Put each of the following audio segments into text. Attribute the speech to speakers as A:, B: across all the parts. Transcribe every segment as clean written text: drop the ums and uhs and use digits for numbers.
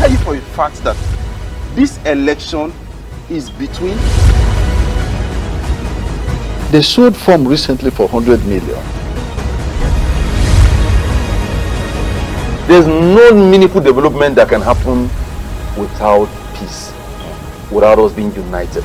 A: tell you for a fact that this election is between.
B: They sold form recently for 100 million.
C: There's no meaningful development that can happen without peace, without us being united.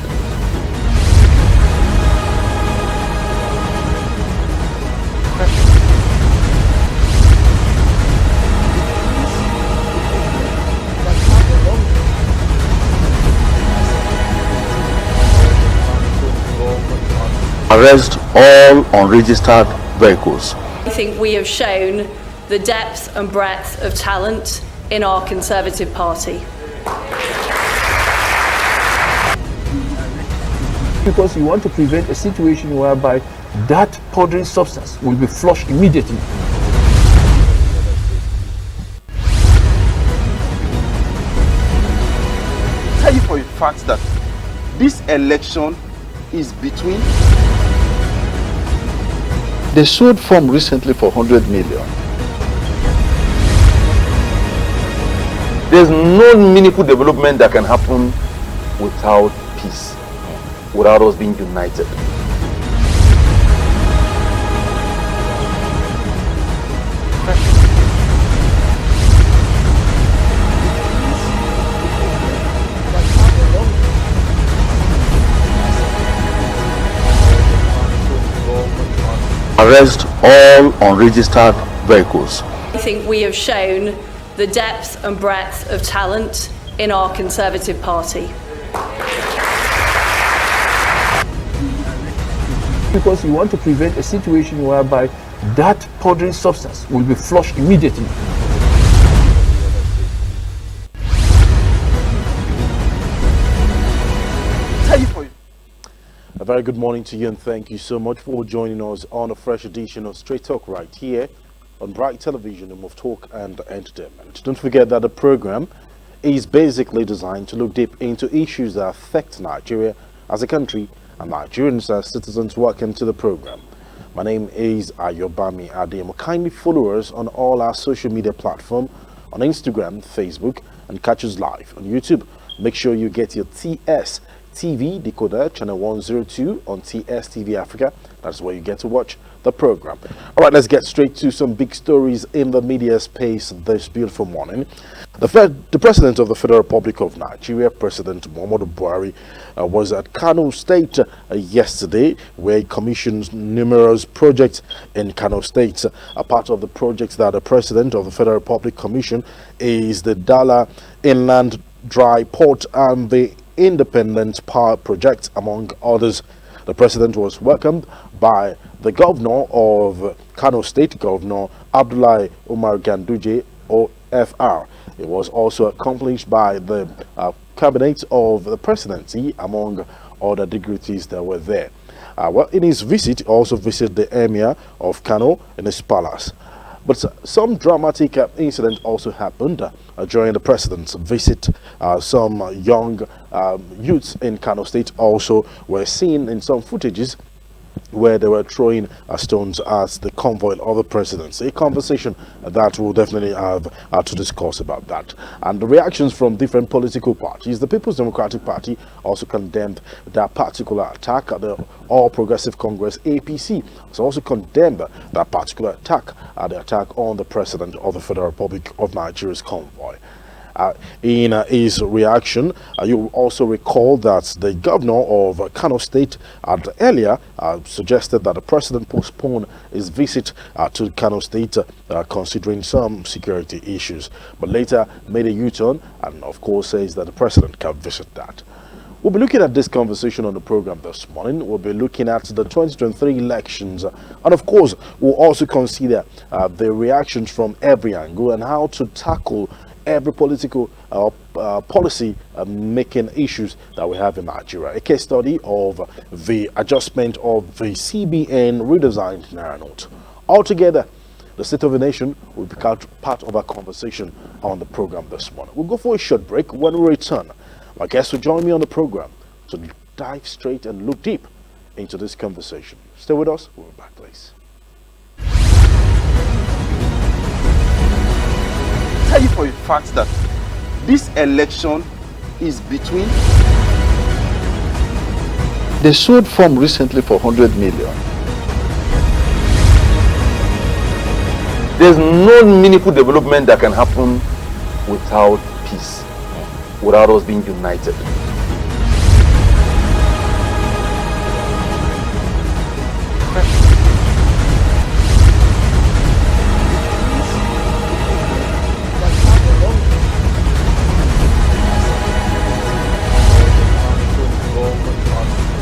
B: Arrest all unregistered vehicles.
D: I think we have shown the depth and breadth of talent in our Conservative Party.
E: Because you want to prevent a situation whereby that powdery substance will be flushed immediately.
A: Tell you for a fact that this election is between.
B: They sold form recently for 100 million.
C: There's no meaningful development that can happen without peace, without us being united.
B: Arrest all unregistered vehicles.
D: I think we have shown the depth and breadth of talent in our Conservative Party.
E: Because you want to prevent a situation whereby that powdery substance will be flushed immediately.
A: Tell you for you.
F: A very good morning to you, and thank you so much for joining us on a fresh edition of Straight Talk right here on Bright Television, and of talk and entertainment. Don't forget that the program is basically designed to look deep into issues that affect Nigeria as a country and Nigerians as citizens. Welcome to the program. My name is Ayobami Ademo. Kindly follow us on all our social media platforms on Instagram, Facebook, and catch us live on YouTube. Make sure you get your TS TV decoder, channel 102 on TS TV Africa. That's where you get to watch the program. All right, let's get straight to some big stories in the media space this beautiful morning. The President of the Federal Republic of Nigeria, President Muhammadu Buhari, was at KANO State yesterday, where he commissioned numerous projects in KANO State. A part of the projects that the President of the Federal Republic commissioned is the Dala Inland Dry Port and the Independent Power Project, among others. The President was welcomed by the Governor of KANO State, Governor Abdullahi Umar Ganduje, OFR. It was also accompanied by the cabinet of the presidency, among other dignitaries that were there. Well, in his visit, he also visited the Emir of KANO in his palace. But some dramatic incident also happened during the president's visit. Some young youths in KANO State also were seen in some footages where they were throwing stones at the convoy of the presidency. A conversation that we'll definitely have to discuss about that. And the reactions from different political parties. The People's Democratic Party also condemned that particular attack. The All Progressive Congress, APC, has also condemned that particular attack, the attack on the President of the Federal Republic of Nigeria's convoy. In his reaction, you also recall that the governor of KANO State earlier suggested that the president postpone his visit to KANO State considering some security issues, but later made a U-turn and of course says that the president can visit that. We'll be looking at this conversation on the program this morning. We'll be looking at the 2023 elections, and of course we'll also consider the reactions from every angle and how to tackle every political policy making issues that we have in Nigeria. A case study of the adjustment of the CBN redesigned Naira note. Altogether, the state of the nation will be part of our conversation on the program this morning. We'll go for a short break. When we return, my guests will join me on the program to dive straight and look deep into this conversation. Stay with us. We'll be back, please.
A: Tell you for a fact that this election is between.
B: They sold farm recently for 100 million.
C: There's no meaningful development that can happen without peace, without us being united.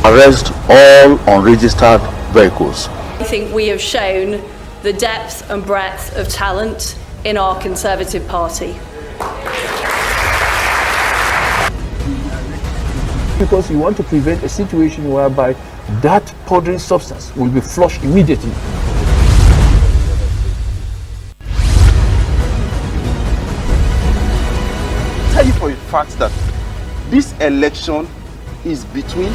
B: Arrest all unregistered vehicles.
D: I think we have shown the depth and breadth of talent in our Conservative Party.
E: Because you want to prevent a situation whereby that powdery substance will be flushed immediately.
A: Tell you for a fact that this election is between.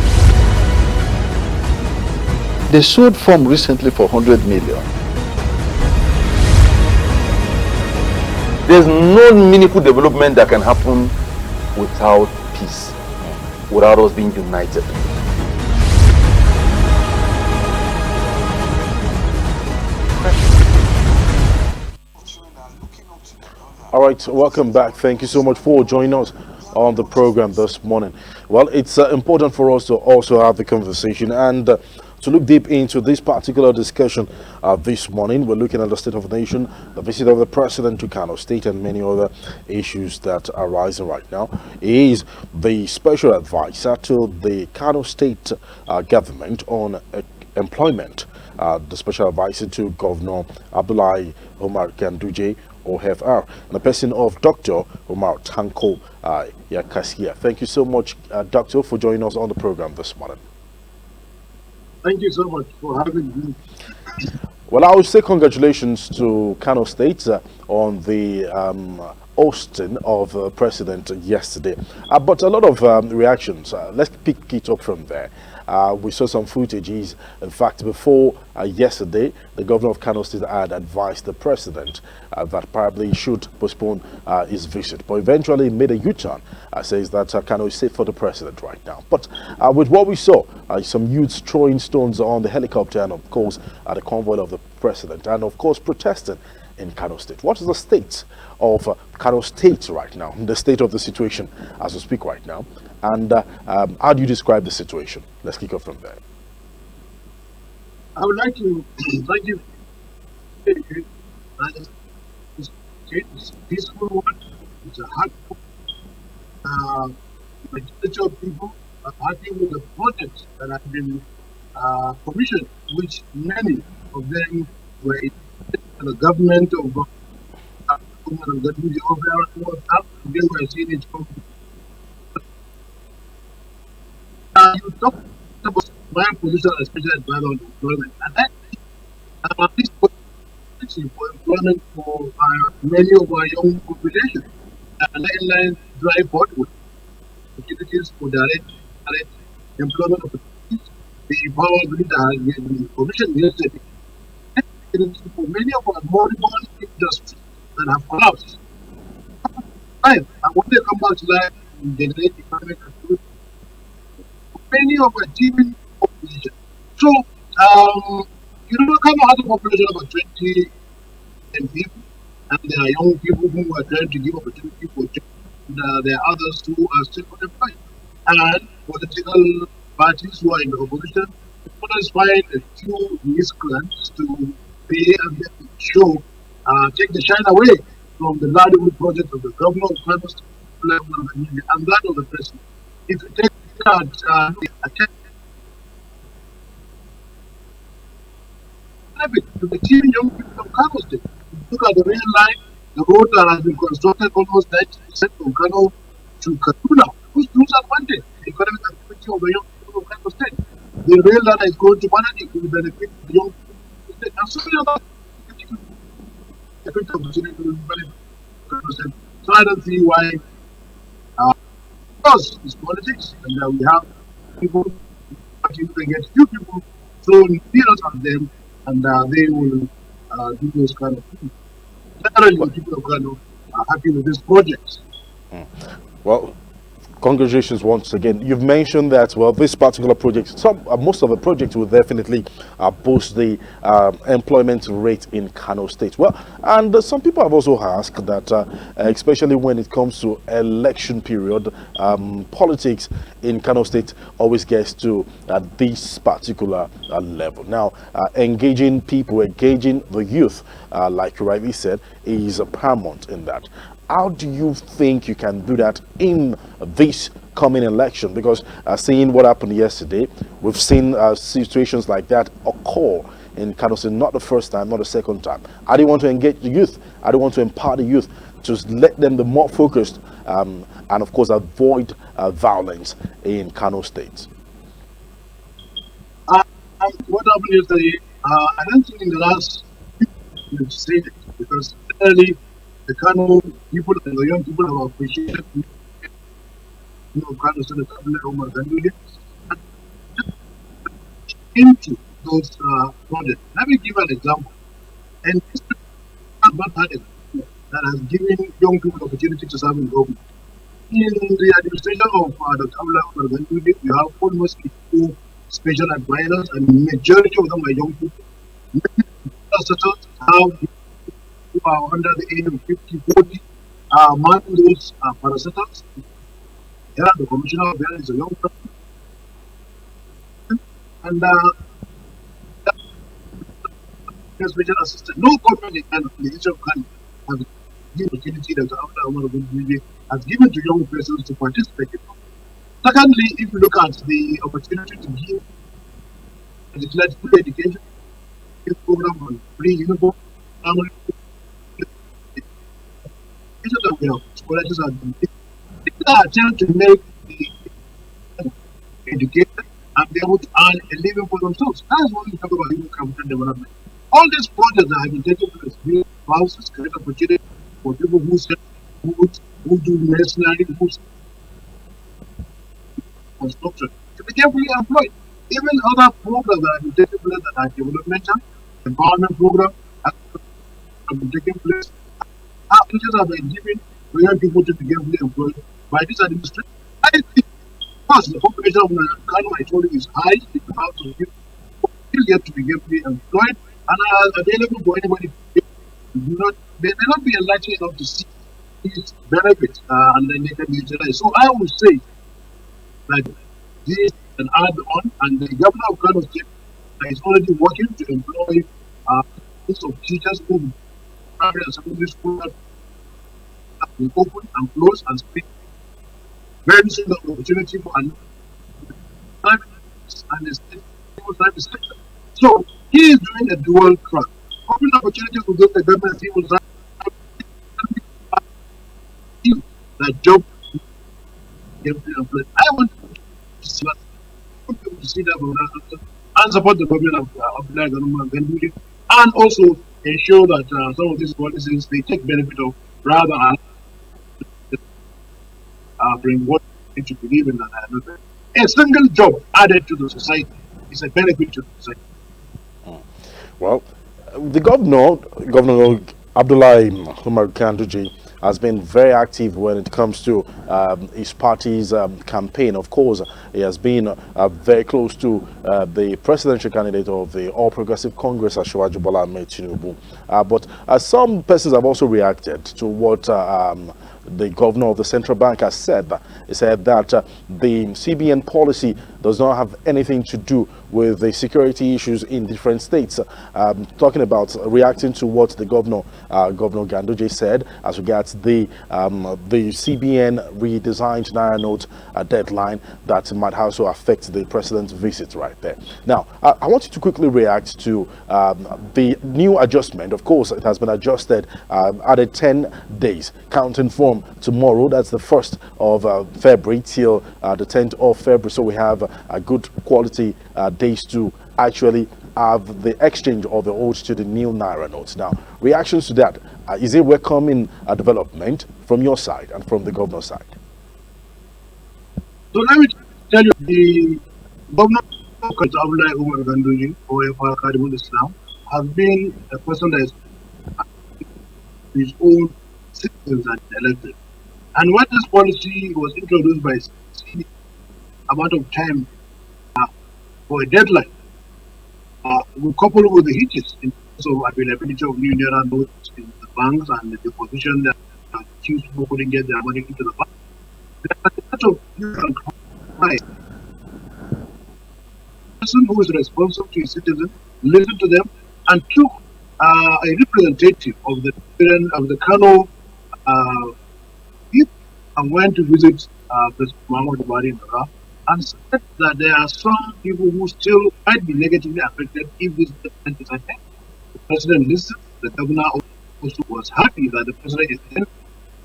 B: They sold farm recently for 100 million.
C: There's no meaningful development that can happen without peace, without us being united.
F: All right, welcome back. Thank you so much for joining us on the program this morning. Well, it's important for us to also have the conversation and to look deep into this particular discussion this morning. We're looking at the state of the nation, the visit of the president to KANO State, and many other issues that are rising right now. He is the special advisor to the KANO State government on employment, the special advisor to Governor Abdullahi Umar Ganduje, OFR, and the person of Dr. Umar Tanko Yakasai. Thank you so much, Doctor, for joining us on the program this morning.
G: Thank you so much for having me.
F: Well, I would say congratulations to KANO State on the hosting of the president yesterday. But a lot of reactions. Let's pick it up from there. We saw some footages. In fact, before yesterday, the governor of KANO State had advised the president that probably he should postpone his visit. But eventually made a U-turn, says that KANO is safe for the president right now. But with what we saw, some youths throwing stones on the helicopter and, of course, at the convoy of the president, and, of course, protesting in KANO State. What is the state of KANO State right now, the state of the situation as we speak right now? And how do you describe the situation? Let's kick off from there.
G: I would like to thank you. It's a peaceful one. It's a hard majority of people are happy with the projects that have been commissioned, which many of them were in the government of the they were seeing it from. You talk about my position as special advisor on employment, and that this policy for employment for many of our young population, line drive forward opportunities for direct employment opportunities. The power grid has been commissioned yesterday for many of our moribund industries that have collapsed. And when they come back to life, generate economic activity. Many of our teaming population. So, KANO has a population of about 20 people, and there are young people who are trying to give opportunity for jobs, and there are others who are still unemployed. And political parties who are in the opposition, others find a few miscreants to pay and show, take the shine away from the laudable project of the governor of KANO State and that of the president. If you take that to the team young people of KANO State, look at the rail line, the road that has been constructed almost 90% from KANO to Kaduna. Who's advantage? The economic activity of the young people of KANO State. The rail line is going to Banadi will benefit the young people of the state. And so many other opportunity will benefit KANO State. So I don't see why. Because it's politics, and we have people, you can get few people thrown peanuts on them, and they will do those kind of things. Generally, people of KANO are happy with this project.
F: Well, congratulations once again. You've mentioned that, well, this particular project, most of the projects will definitely boost the employment rate in Kano State. Well, and some people have also asked that, especially when it comes to election period, politics in Kano State always gets to this particular level. Now, engaging people, engaging the youth, like you rightly said, is paramount in that. How do you think you can do that in this coming election? Because seeing what happened yesterday, we've seen situations like that occur in Kano State, not the first time, not the second time. How do you want to engage the youth? How do you want to empower the youth to let them be more focused and, of course, avoid violence in Kano State?
G: What happened yesterday, I don't think in the last you've seen it, because clearly the Kano people and the young people have appreciated Kano State Umar Tanko into those projects. Let me give an example. And this has not had a that has given young people opportunity to serve in government. In the administration of the Umar Tanko, you have almost 2 special advisors, and the majority of them are young people. Many settlers have who are under the age of 50, 40, man those parastatals. There are the commissioner of there is a young person. And special assistant. No government in Ghana, the issue of Ghana, has given opportunity that after Umar Tanko has given to young persons to participate in. Secondly, if you look at the opportunity to give declared free education, this program on free uniform, family, that we have, colleges are doing. These are attempts to make the educated and be able to earn a living for themselves. That's what we talk about human capital development. All these projects that have been taking place, build houses, create opportunity for people who sell food, who do mercenary, who construction, to be carefully employed. Even other programs that have been taking place that are developmental, empowerment program, have been taking place. Applications have been given for young people to be carefully employed by this administration. I think, of course, the population of Kano, I told you, is high. The amount of people still get to be carefully employed and are available for anybody. They may not be enlightened enough to see these benefits and then they can be utilized. So I would say that this can add on, and the governor of Kano State is already working to employ list of teachers who primary and secondary school have been open and closed and speak. Very soon the opportunity for and the state private sector. So he is doing a dual track. Open opportunities to get the government civil service that job. I want to see that and support the government of and also ensure that some of these policies they take benefit of rather bring what to believe in another. A single job added to the society is a benefit to the society.
F: Well, the Governor Abdullahi Umar Tanko has been very active when it comes to his party's campaign. Of course, he has been very close to the presidential candidate of the All Progressive Congress, Asiwaju Bola Ahmed Tinubu. But some persons have also reacted to what the governor of the central bank has said. He said that the CBN policy does not have anything to do with the security issues in different states. Talking about reacting to what the Governor Ganduje said as regards the CBN redesigned Naira note deadline that might also affect the president's visit right there. Now, I want you to quickly react to the new adjustment. Of course, it has been adjusted, added 10 days, counting from tomorrow. That's the 1st of February till the 10th of February. So we have a good quality days to actually have the exchange of the old to the new Naira notes. Now, reactions to that, is it welcoming a development from your side and from the governor's side?
G: So let me tell you, the governor of Abdullahi Umar Tanko or Islam has been a person that is his own citizens and elected. And when this policy was introduced by CBN, amount of time for a deadline, we coupled with the hitches in terms of availability of new naira notes in the banks and the position that few people couldn't get their money into the bank. There are a lot of different compromise. The person who is responsible to his citizens listened to them and took a representative of the KANO people and went to visit President Muhammad Buhari in Iraq and said that there are some people who still might be negatively affected if this development is ahead. The president listened. The governor also was happy that the president is there.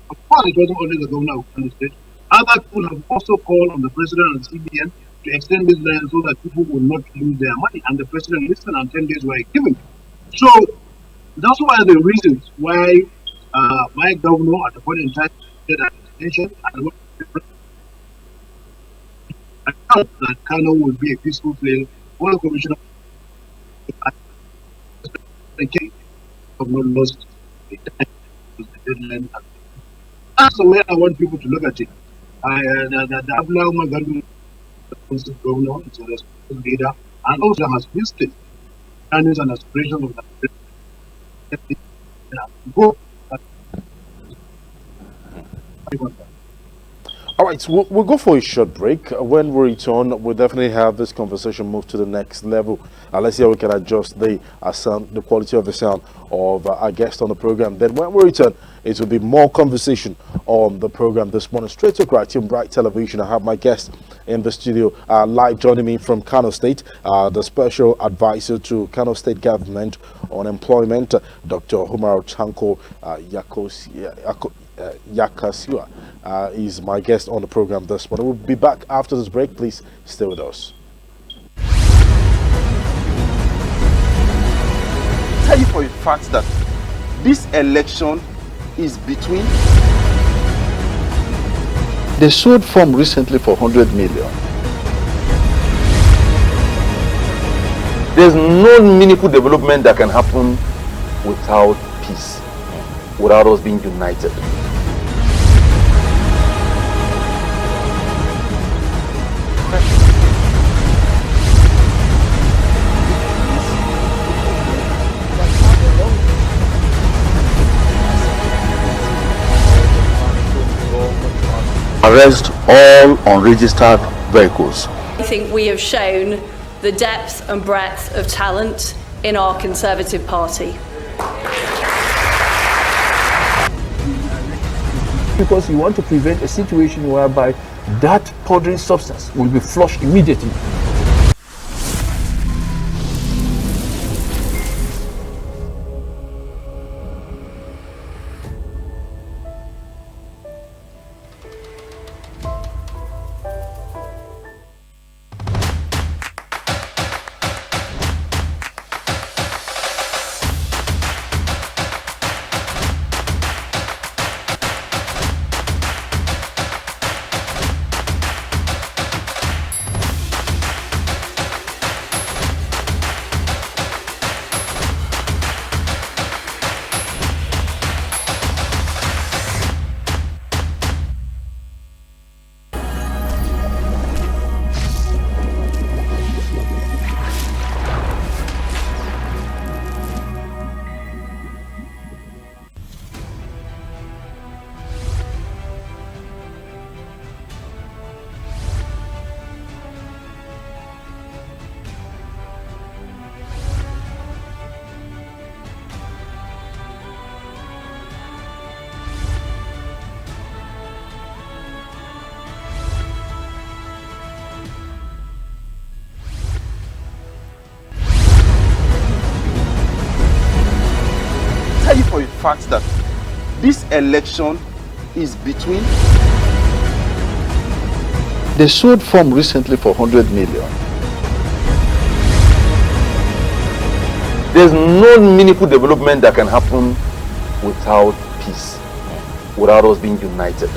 G: Of course, it wasn't only the governor of Kano State. Other people have also called on the president and CBN to extend this line so that people will not lose their money. And the president listened and 10 days were given. So those were the reasons why my governor at the point in time did attention and I felt that Kano would be a peaceful place for the commissioner of not lost the deadline. That's the way I want people to look at it. The Abdullah Umar government is a governor, is a responsible leader, and also has listed standards and aspirations of the go.
F: All right, so we'll go for a short break. When we return, we'll definitely have this conversation move to the next level. Let's see how we can adjust the sound, the quality of the sound of our guest on the program. Then when we return, it will be more conversation on the program this morning. Straight to right here on Bright Television. I have my guest in the studio live joining me from Kano State, the Special Advisor to Kano State Government on Employment, Dr. Umar Tanko Yakasai is my guest on the program this morning. We'll be back after this break. Please stay with us.
A: Tell you for a fact that this election is between.
B: They sold farm recently for 100 million.
C: There's no meaningful development that can happen without peace, without us being united.
B: Arrest all unregistered vehicles.
D: I think we have shown the depth and breadth of talent in our Conservative Party.
E: Because you want to prevent a situation whereby that powdery substance will be flushed immediately.
A: Tell you for a fact that this election is between.
B: They sold farm recently for 100 million.
C: There's no meaningful development that can happen without peace, without us being united.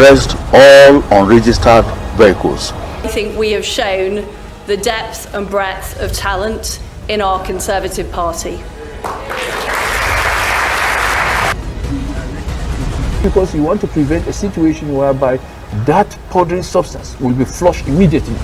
B: arrest all unregistered vehicles.
D: I think we have shown the depth and breadth of talent in our Conservative Party.
E: Because you want to prevent a situation whereby that powdery substance will be flushed immediately.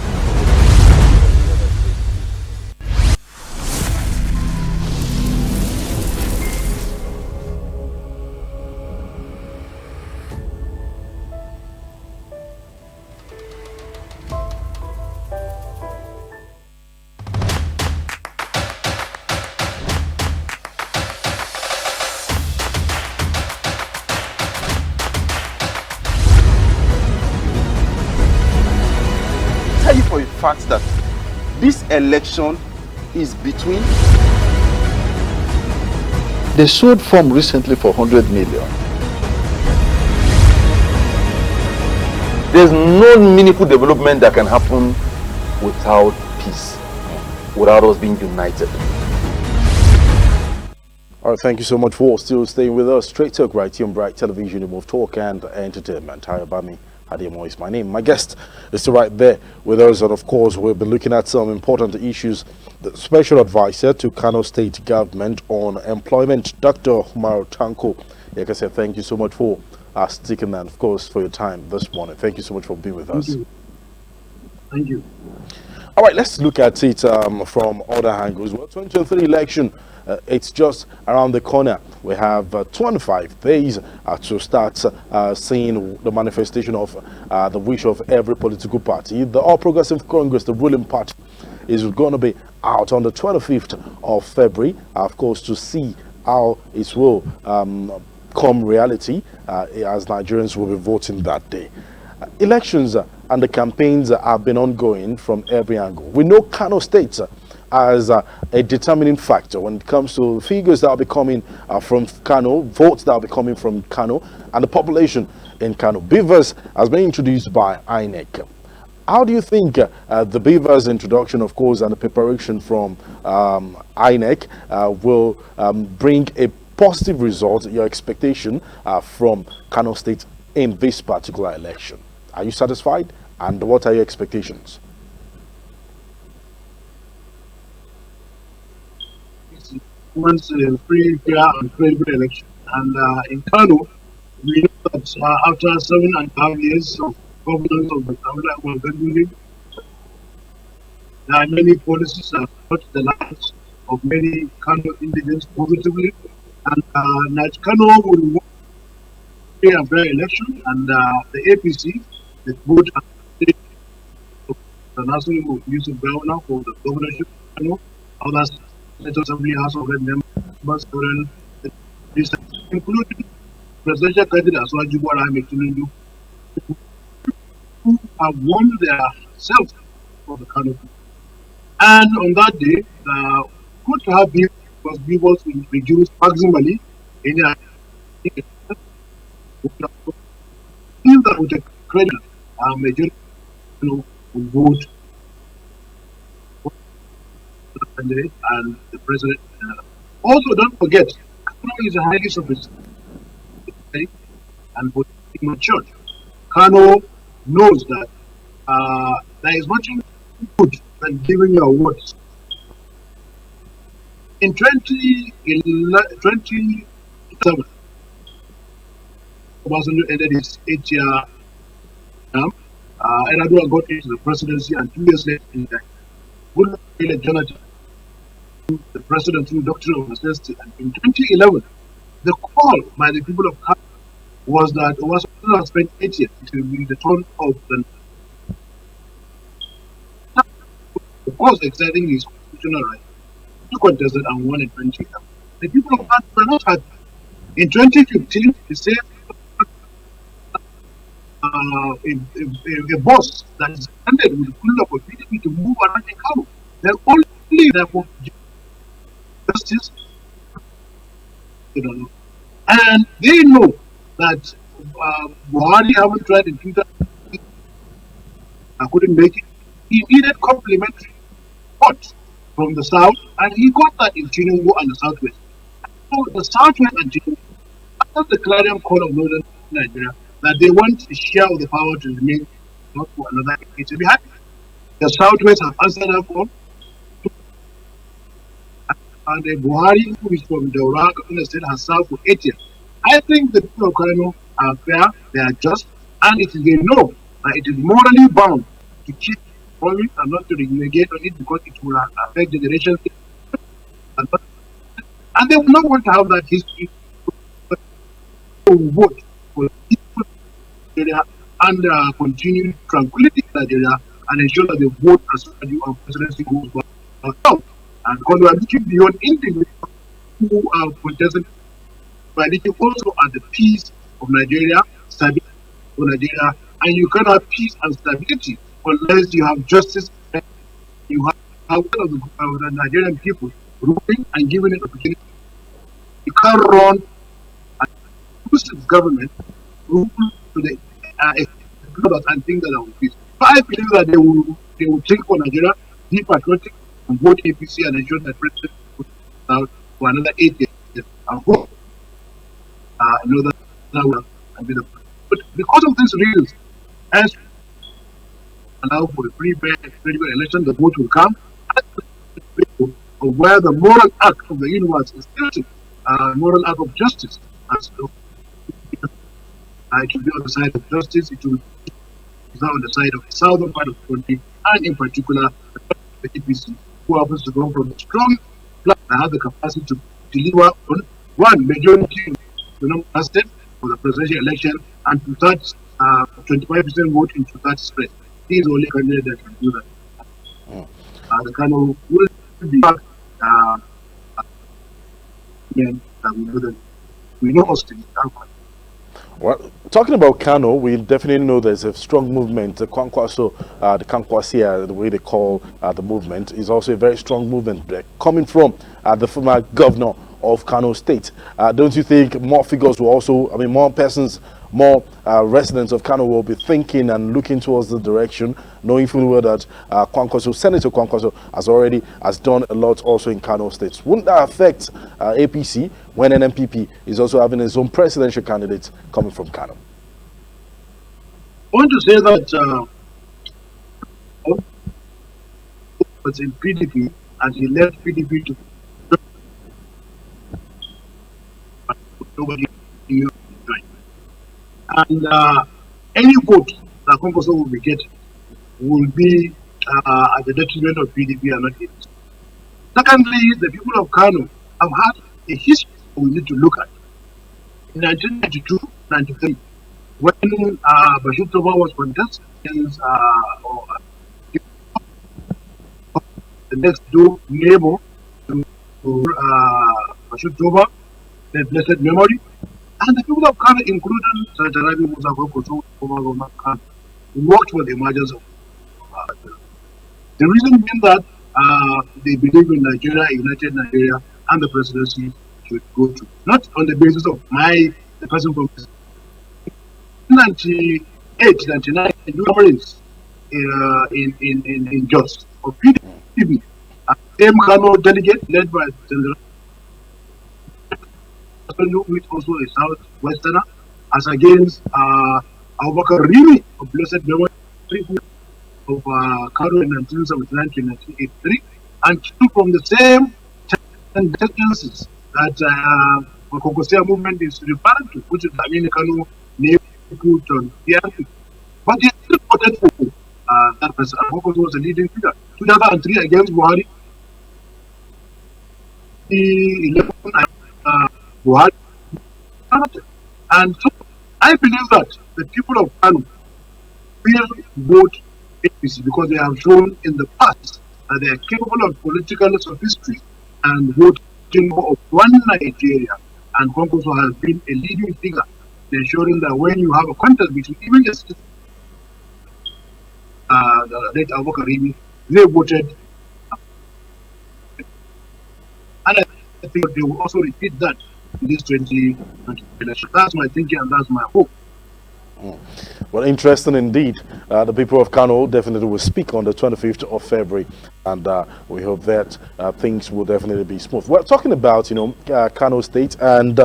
A: Tell you for a fact that this election is between.
B: They sold form recently for 100 million.
C: There's no meaningful development that can happen without peace, without us being united.
F: All right, thank you so much for still staying with us. Straight Talk right here on Bright Television, of talk and entertainment. Hayabami Ademo is my name. My guest is still right there with us, and of course we'll be looking at some important issues. The Special Advisor to KANO State Government on Employment, Dr. Umar Tanko Yakasai, thank you so much for sticking and of course for your time this morning. Thank you so much for being with us.
G: Thank you.
F: All right, let's look at it from other angles. Well, 2023 election, it's just around the corner. We have 25 days to start seeing the manifestation of the wish of every political party. The All Progressive Congress, the ruling party, is going to be out on the 25th of February, of course, to see how it will come reality as Nigerians will be voting that day. Elections and the campaigns have been ongoing from every angle. We know KANO State as a determining factor when it comes to figures that will be coming from KANO, votes that will be coming from KANO, and the population in KANO. Beavers has been introduced by INEC. How do you think the Beavers introduction, of course, and the preparation from INEC will bring a positive result, your expectation from KANO State in this particular election? Are you satisfied? And what are your expectations?
G: Once a free, fair, and credible election. And in KANO, we know that after 7.5 years of governance of the government, there are many policies that touch the lives of many KANO indigents positively. And KANO will win a fair election, and the APC, the vote the National Youth Governor for the governorship, others, State Assembly, House of Members, including presidential candidate Aswajibwara Metundu, who have won their self for the KANO. And on that day, good to have people because people will reduce maximally any feel that with a credit, majority will vote for the candidate and the president. Also, don't forget, KANO is a highly sophisticated and matured. KANO knows that there is much good than giving your words. In 2011, 2007, Obasanjo ended his 8-year term. Eradua got into the presidency, and 2 years later, he died. Goodluck Jonathan, the president through doctrine of necessity. And in 2011, the call by the people of KANO was that Obasanjo had spent 8 years. It will be the turn of the of course, exercising his constitutional right to contest it and won in 2011. The people of KANO were not happy. In 2015, the same a boss that is handed with the full opportunity to move around in KANO. They're only there for justice. They don't know. And they know that Buhari haven't tried in 2000. I couldn't make it. He needed complementary support from the south, and he got that in Tinubu and the southwest. So the southwest and Tinubu, after the clarion call of northern Nigeria, that they want a share of the power to remain not for another decade to be happy. The Southwest have answered that call, and the Buhari, who is from the Uraga state, has served for 8 years. I think the people of Kano are fair, they are just, and it is they know that it is morally bound to keep going and not to renegade on it because it will affect generations. And they will not want to have that history to vote for people in Nigeria and continued tranquility in Nigeria and ensure that the vote as value of presidency goes well. And because we are looking beyond individuals who are contesting, we are looking also at the peace of Nigeria, stability of Nigeria, and you cannot have peace and stability unless you have justice and you have the Nigerian people ruling and giving it opportunity. You can't run an inclusive government rule to the and think that I will peace. But I believe that they will think for Nigeria, be patriotic, and vote APC and ensure that president out for another 8 years. I hope know that will be the. But because of these reasons, as allow for a free election, the vote will come. Of where the moral act of the universe is stilted, moral act of justice. And so, it will be on the side of justice, it will be on the side of the southern part of the country, and in particular, the APC, who happens to come from a strong bloc that has the capacity to deliver on one majority state for the presidential election and to that 25% vote into that spread. He is the only candidate that can do that. The KANO will be back. We know Austin.
F: Well, talking about KANO, we definitely know there's a strong movement. The Kwankwaso, the Kwankwasia, the way they call the movement, is also a very strong movement coming from the former governor of KANO State. Don't you think more figures will also, more persons, more residents of KANO will be thinking and looking towards the direction, knowing fully well that Senator Kwankwaso has done a lot also in KANO State? Wouldn't that affect APC when NMPP is also having its own presidential candidate coming from KANO?
G: I want to say that was in PDP and he left PDP to nobody knew. And any vote that Kwankwaso will be getting will be at the detriment of PDP and not APC. Secondly, the people of KANO have had a history we need to look at. In 1992-93, when Bashir Toba was contesting the next door neighbor to Bashir Toba, the blessed memory, and the people of KANO, including Sajarabi Musa Kwankwaso, worked for the emergence of the reason being that they believe in Nigeria, a united Nigeria, and the presidency should go to. Not on the basis of the person from 98, 99, Marines in Jos, of PDP, same KANO delegate led by General who is also a Southwesterner, as against Abubakar Rimi of blessed memory of KANO in 1979 to 1983, and two from the same tendencies that the Kwankwasia movement is referring to, which is KANO, Neput, and PRP. But they still voted for that person. Kwankwaso was a leading figure. 2003 against Buhari, 11 Buhari. And so I believe that the people of KANO will vote APC because they have shown in the past that they are capable of political sophistry and voting of one Nigeria. And Kwankwaso has been a leading figure in ensuring that when you have a contest between even the late Abubakar Rimi, they voted. And I think they will also repeat that in this 2020 election. That's my thinking and that's my hope.
F: Well, interesting indeed. The people of KANO definitely will speak on the 25th of February, and we hope that things will definitely be smooth. We're talking about, KANO State, and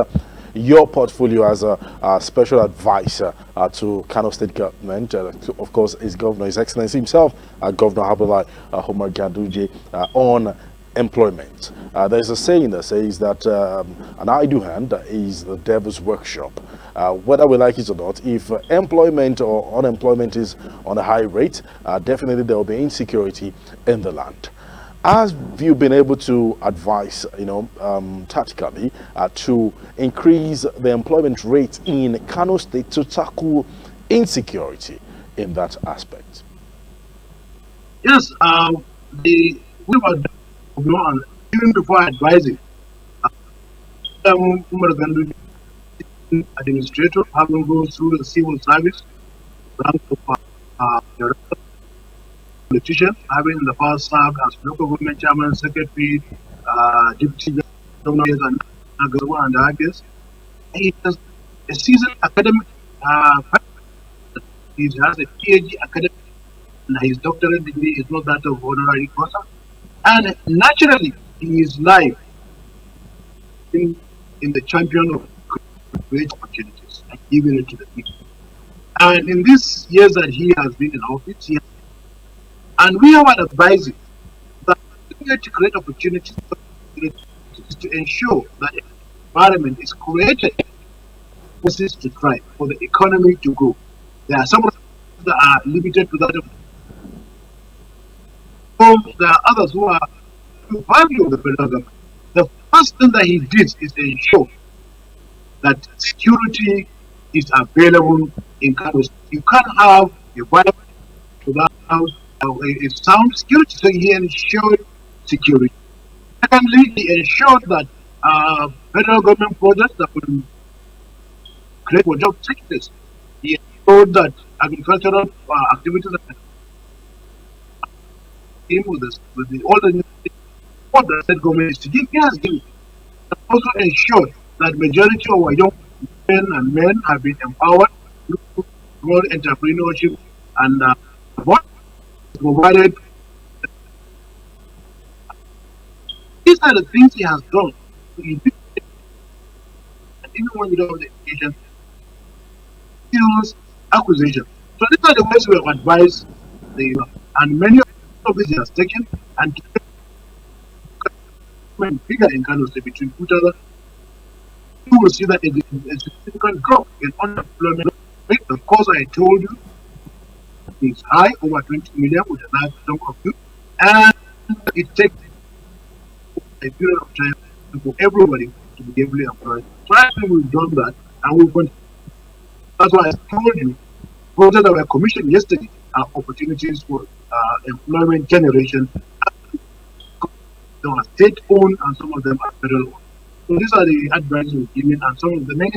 F: your portfolio as a special advisor to Kano State government, of course, his governor, His Excellency himself, Governor Abdullahi Umar Ganduje, on employment. There's a saying that says that an idle hand is the devil's workshop. Whether we like it or not, if employment or unemployment is on a high rate, definitely there will be insecurity in the land. Have you been able to advise, tactically, to increase the employment rate in Kano State to tackle insecurity in that aspect?
G: Yes, we were and even before advising, Umar Tanko administrator, having gone through the civil service, rank of director, politician, having in the past served as local government chairman, secretary, deputy governor, and others. He has a seasoned academic. He has a PhD academic, and his doctorate degree is not that of honorary causa. And naturally, he is live in the champion of great opportunities and giving it to the people. And in these years that he has been in office, and we have advised that to create opportunities to ensure that the environment is created for this to thrive, for the economy to grow. There are some that are limited to that. There are others who are to value the federal government. The first thing that he did is ensure that security is available in Kano. You can't have a violent without a sound security, so he ensured security. Secondly, he ensured that federal government projects that would create for job sectors. He ensured that agricultural activities that came with all the what the state government is to give, he has given. Also ensured that majority of our young women and men have been empowered through more entrepreneurship and what provided. These are the things he has done. And even when we don't have the education, skills acquisition. So these are the ways we have advised and many of these he has taken and figure in Kano State between 2000, you will see that it is a significant drop in unemployment rate. Of course, I told you it's high, over 20 million with a large chunk of youth, and it takes a period of time for everybody to be heavily employed. So I think we've done that, and we've continue. That's why I told you, projects that were commissioned yesterday are opportunities for employment generation. Some are state-owned and some of them are federal-owned. So these are the advice we're giving, and some of the many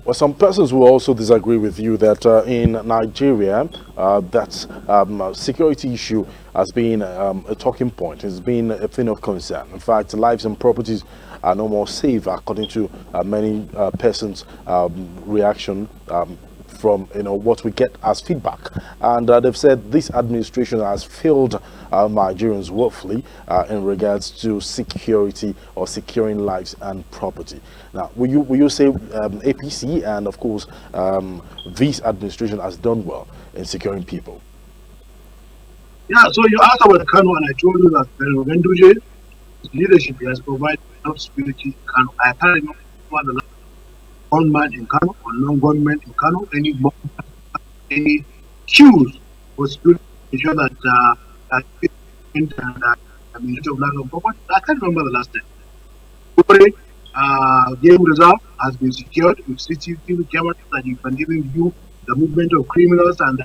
F: well, some persons will also disagree with you that in Nigeria, that security issue has been a talking point. It's been a thing of concern. In fact, lives and properties are no more safe, according to many persons' reaction from what we get as feedback. And they've said this administration has failed Nigerians woefully in regards to security or securing lives and property. Now, will you say APC and of course this administration has done well in securing people?
G: Yeah, so you asked about Kano, and I told you that Ganduje leadership has provided enough security in Kano. I can't remember the last gunman in Kano or non-government in Kano, any queues for security to ensure that and administrative of land of property. I can't remember the last time. Game reserve has been secured with CCTV cameras that you can even view the movement of criminals and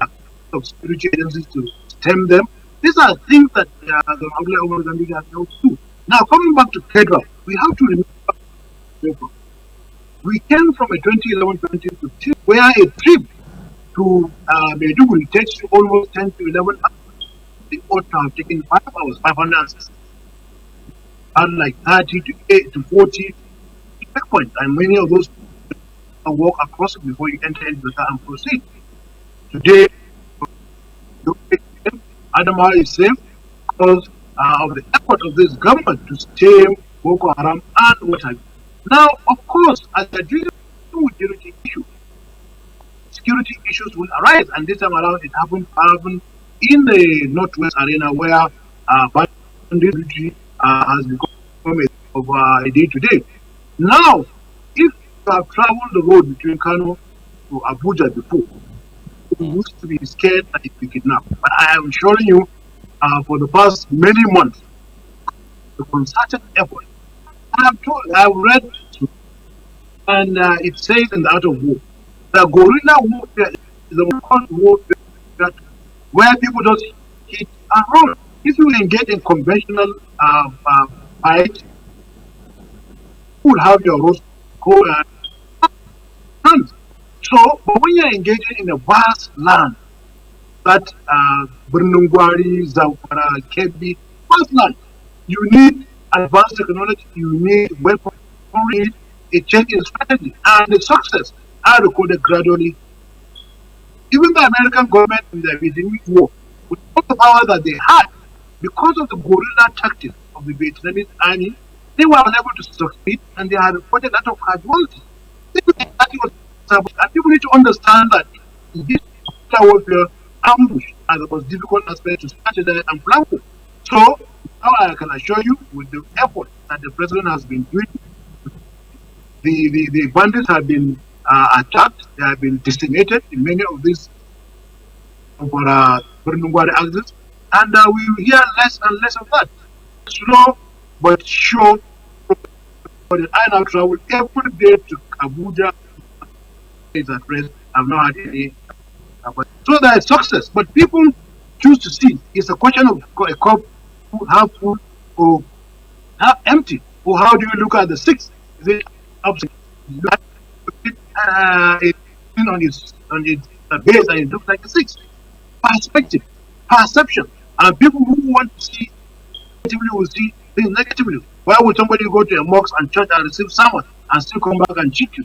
G: of security agencies to stem them. These are things that the Umar Tanko has to do. Now, coming back to Federal, we have to remember we came from a 2011-2015 where a trip to Maiduguri takes you almost 10 to 11 hours. The ought to have taken 5 hours, 500 and like 30 to 8 to 40 checkpoints, and many of those walk across it before you enter into the car and proceed. Today, Adama is safe because of the effort of this government to tame Boko Haram and what have you. Now, of course, as a dealing with security issues will arise, and this time around it happened in the Northwest Arena where banditry has become a day to day. Now, if you have traveled the road between Kano to Abuja before, you used to be scared that it be kidnapped. But I am showing you for the past many months the concerted effort. I've read, and it says in the Art of War that guerrilla warfare is the most warfare where people just hit and run. If you engage in conventional fight, you would have your roads go hands. So, but when you're engaging in a vast land, that Bernungwari, Zamfara, Kebbi, vast land, you need advanced technology, you need weaponry, a change in strategy, and the success are recorded gradually. Even the American government in the Vietnamese war, with all the power that they had, because of the guerrilla tactics of the Vietnamese army, they were unable to succeed and they had reported a lot of casualties. And people need to understand that in this warfare, ambush are the most difficult aspect to strategize and plan for. So, now I can assure you, with the effort that the president has been doing, the bandits have been attacked, they have been decimated in many of these Bernungwari axis, and we will hear less and less of that. Slow but sure. But I now travel every day to Abuja. Is at rest. I've not had any. So there is success, but people choose to see. It's a question of a cup half full or half empty. Or how do you look at the six? Is it upside? It's on its base and it looks like a six. Perspective, perception, and people who want to see negatively will see things negatively. Why would somebody go to a mosque and church and receive sermon and still come back and cheat you?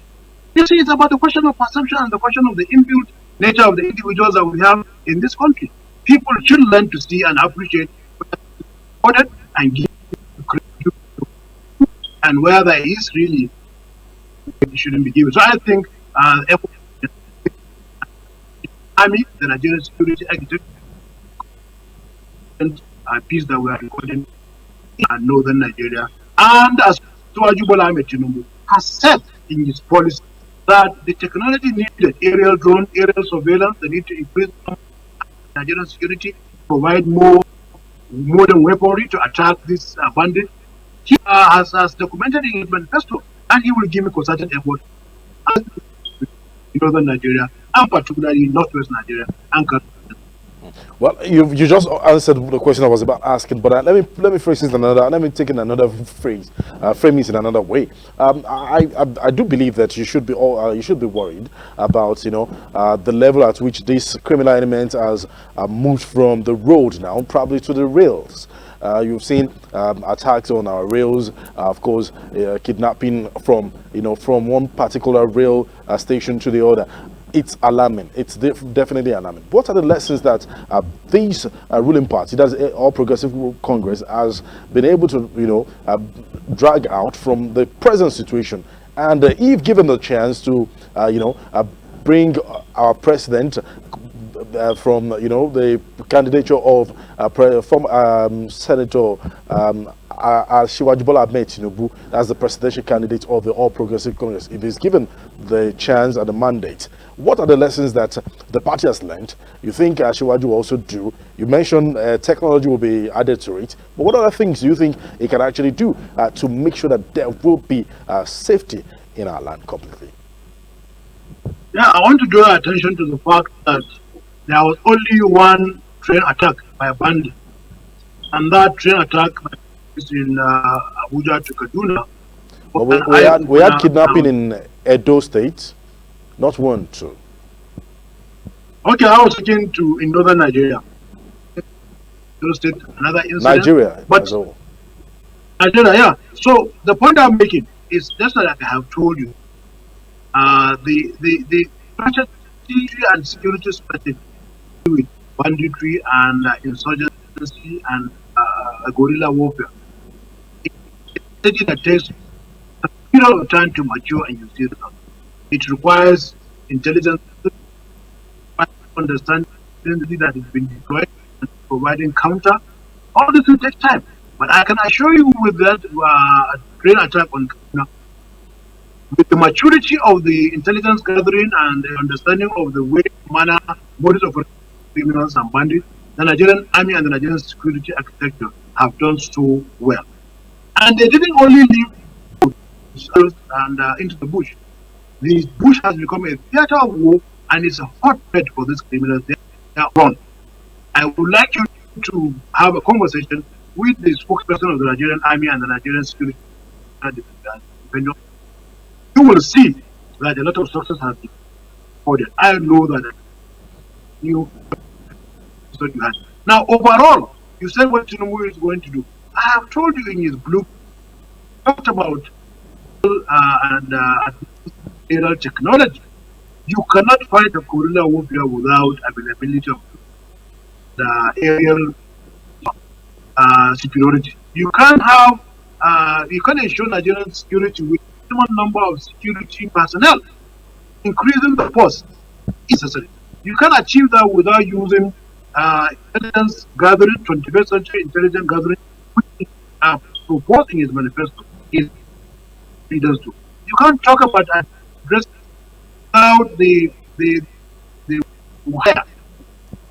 G: You see, it's about the question of perception and the question of the inbuilt nature of the individuals that we have in this country. People should learn to see and appreciate what and give credit, and where there is really it shouldn't be given. So I think Army, the Nigerian security architect, and peace that we are recording in northern Nigeria, and as Tuaju Bola Ahmed Tinubu has said in his policy that the technology needed, aerial drone, aerial surveillance, they need to increase Nigerian security, provide more modern weaponry to attack this bandit. He has documented in his manifesto, and he will give me concerted effort in northern Nigeria, and particularly in northwest Nigeria and Kano.
F: Well, you just answered the question I was about asking, but let me phrase it another. Let me take in another phrase, frame it in another way. I do believe that you should be worried about the level at which this criminal element has moved from the road now probably to the rails. You've seen attacks on our rails, of course, kidnapping from one particular rail station to the other. It's alarming. It's definitely alarming. What are the lessons that these ruling party, that's All Progressive Congress, has been able to drag out from the present situation? And if given the chance to bring our president from the candidature of Senator Shiwaji Bola Ahmed Tinubu as the presidential candidate of the All Progressive Congress, if he's given the chance and the mandate, what are the lessons that the party has learned? You think Shiwaji will also do? You mentioned technology will be added to it, but what other things do you think it can actually do to make sure that there will be safety in our land completely?
G: Yeah, I want to draw attention to the fact that there was only one train attack by a bandit, and that train attack is in Abuja to Kaduna.
F: But we had kidnapping in Edo State, not one, two.
G: Okay, I was speaking to in northern Nigeria. Edo State, another incident.
F: Nigeria,
G: but
F: as well.
G: Nigeria, yeah. So the point I'm making is just like I have told you. The strategy and security strategy with banditry and insurgency and guerrilla warfare. It's a strategy that takes a period of time to mature and you see results. It requires intelligence, understanding that is being deployed, and providing counter. All this will take time. But I can assure you with that train attack on Kaduna, with the maturity of the intelligence gathering and the understanding of the way, manner, modus of criminals and bandits, the Nigerian army and the Nigerian security architecture have done so well. And they didn't only leave and into the bush. The bush has become a theater of war and it's a hotbed for these criminals. They are run. I would like you to have a conversation with the spokesperson of the Nigerian army and the Nigerian security. You will see that a lot of success has been recorded. I know that you had. Now, overall, you said what Tinubu is going to do. I have told you in his blue, talked about aerial technology. You cannot fight a guerrilla warfare without availability of the aerial superiority. You can't have, you can't ensure Nigerian security with a minimum number of security personnel. Increasing the force is necessary. You can't achieve that without using intelligence gathering, 21st century intelligence gathering, which proposed in his manifesto. His leaders do. You can't talk about addressing without the wire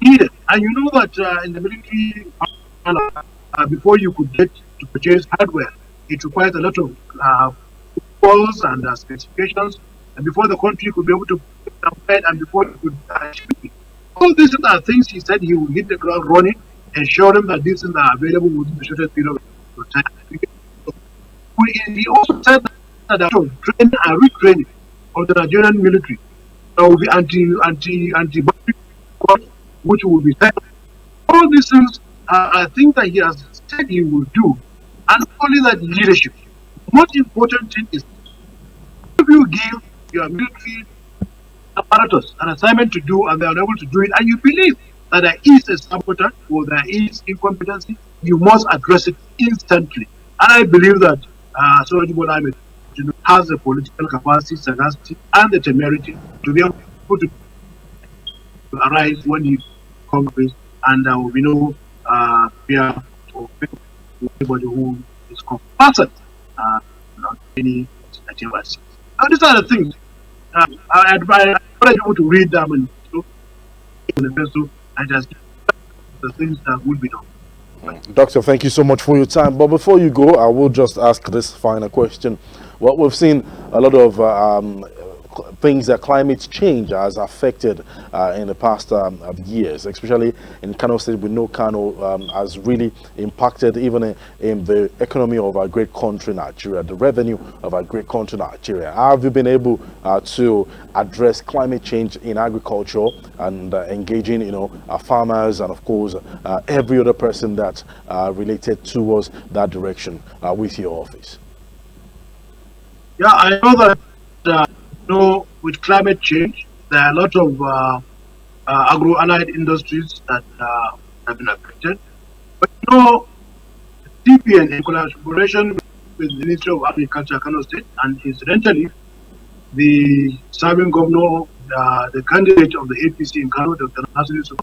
G: needed. And you know that in the military, before you could get to purchase hardware, it requires a lot of protocols and specifications, and before the country could be able to put it and before it could ship it. All these are things he said he would hit the ground running, ensuring that these things are available within the shortest period of time. He also said that the training and retraining of the Nigerian military there will be anti which will be set. All these things are things that he has said he will do, and only that leadership. The most important thing is if you give your military apparatus an assignment to do and they are unable to do it, and you believe that there is a sabotage or there is incompetency, you must address it instantly. And I believe that Soldier Ahmed has the political capacity, sagacity, and the temerity to be able to arise when he comes, and there will be no fear or anybody who is compassionate not any activities. And these are the things I advise people to read them and manifesto and just the things that will be done.
F: Doctor, thank you so much for your time. But before you go, I will just ask this final question. Well, we've seen a lot of things that climate change has affected in the past years, especially in Kano State. We know Kano has really impacted even in the economy of our great country, Nigeria, the revenue of our great country, Nigeria. How have you been able to address climate change in agriculture and engaging, our farmers and, of course, every other person that related towards that direction with your office?
G: Yeah, I know that with climate change, there are a lot of agro-allied industries that have been affected. But CPN, in collaboration with the Ministry of Agriculture, Kano State, and incidentally, the serving governor, the candidate of the APC in Kano, Dr. Nasir Yusuf,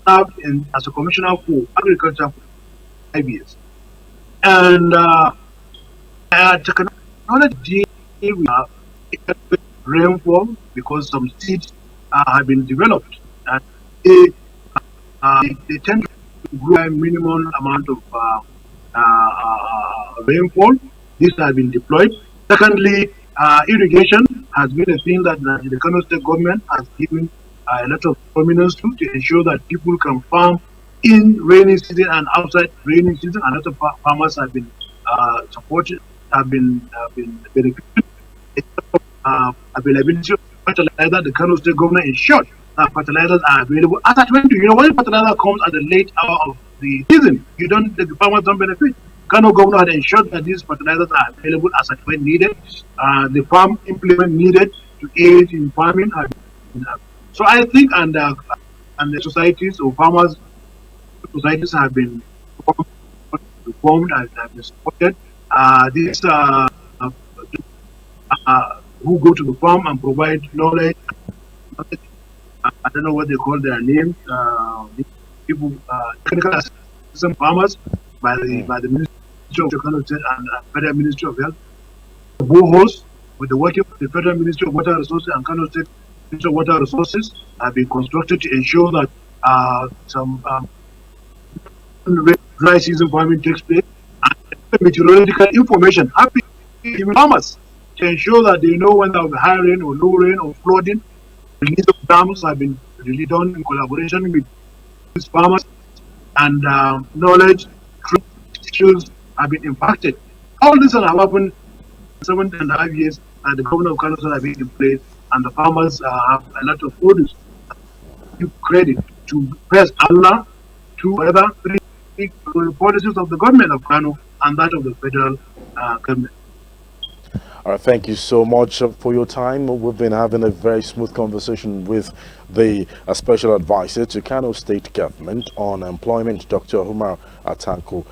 G: served as a commissioner for agriculture for 5 years. And technology with rainfall because some seeds have been developed and they tend to grow a minimum amount of rainfall. These have been deployed. Secondly, irrigation has been a thing that the Kano State government has given a lot of prominence to ensure that people can farm in rainy season and outside rainy season. A lot of farmers have been supported, have been benefited. Availability of fertilizer, the Kano State government ensured that fertilizers are available as at when when fertilizer comes at the late hour of the season, the farmers don't benefit. Kano government had ensured that these fertilizers are available as at when needed. The farm implement needed to aid in farming. So I think and the societies or farmers societies have been reformed and have been supported. These who go to the farm and provide knowledge. I don't know what they call their names. People, technical assistant farmers by the Ministry of KANO State and Federal Ministry of Health. Boreholes with the working of the Federal Ministry of Water Resources and KANO State Ministry of Water Resources have been constructed to ensure that some dry season farming takes place, and meteorological information happy farmers to ensure that they know when there will be high rain or low rain or flooding. Release of dams have been really done in collaboration with these farmers, and knowledge issues have been impacted. All this has happened 7.5 years, and the government of Kano have been in place, and the farmers have a lot of produce. Give credit to first Allah, to other three policies of the government of Kano and that of the federal government.
F: All right, thank you so much for your time. We've been having a very smooth conversation with the special advisor to Kano State Government on employment, Dr. Umar Tanko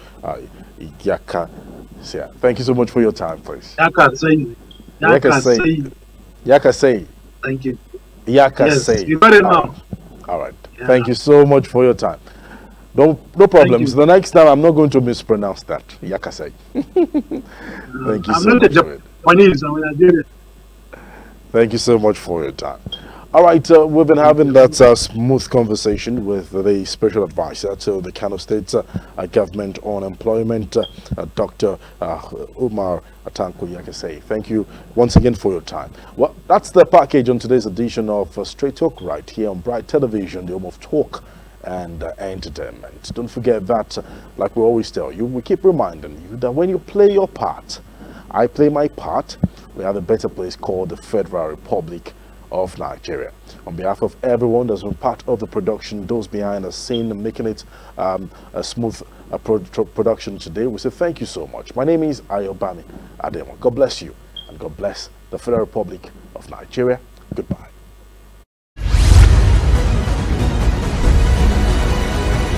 F: Yakasai. Thank you so much for your time, please.
G: Yakasai.
F: Yakasai.
G: Thank you.
F: Yakasai.
G: Yes, you got it now.
F: All right. Yeah. Thank you so much for your time. No problems. The next time I'm not going to mispronounce that. Yakasai. Thank you so much for it. Thank you so much for your time. All right, we've been having that smooth conversation with the special advisor to the Kano State government on employment, Dr. Umar Tanko Yakasai. Thank you once again for your time. Well, that's the package on today's edition of Straight Talk right here on Bright Television, the home of talk and entertainment. Don't forget that, like we always tell you, we keep reminding you that when you play your part, I play my part, we have a better place called the Federal Republic of Nigeria. On behalf of everyone that's been part of the production, those behind the scene, making it a smooth production today, we say thank you so much. My name is Ayobami Ademo. God bless you, and God bless the Federal Republic of Nigeria. Goodbye.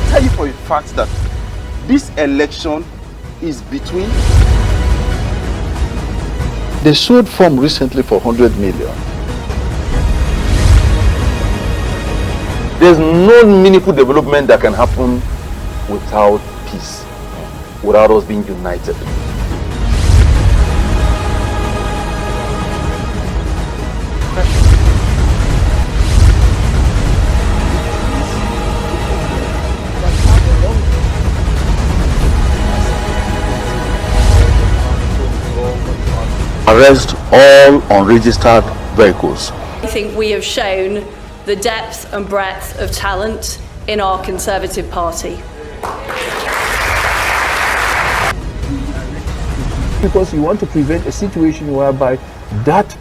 A: Tell you for a fact that this election is between.
B: They sold farm recently for 100 million.
C: There's no meaningful development that can happen without peace, without us being united.
B: Arrest all unregistered vehicles.
D: I think we have shown the depth and breadth of talent in our Conservative Party.
E: Because you want to prevent a situation whereby that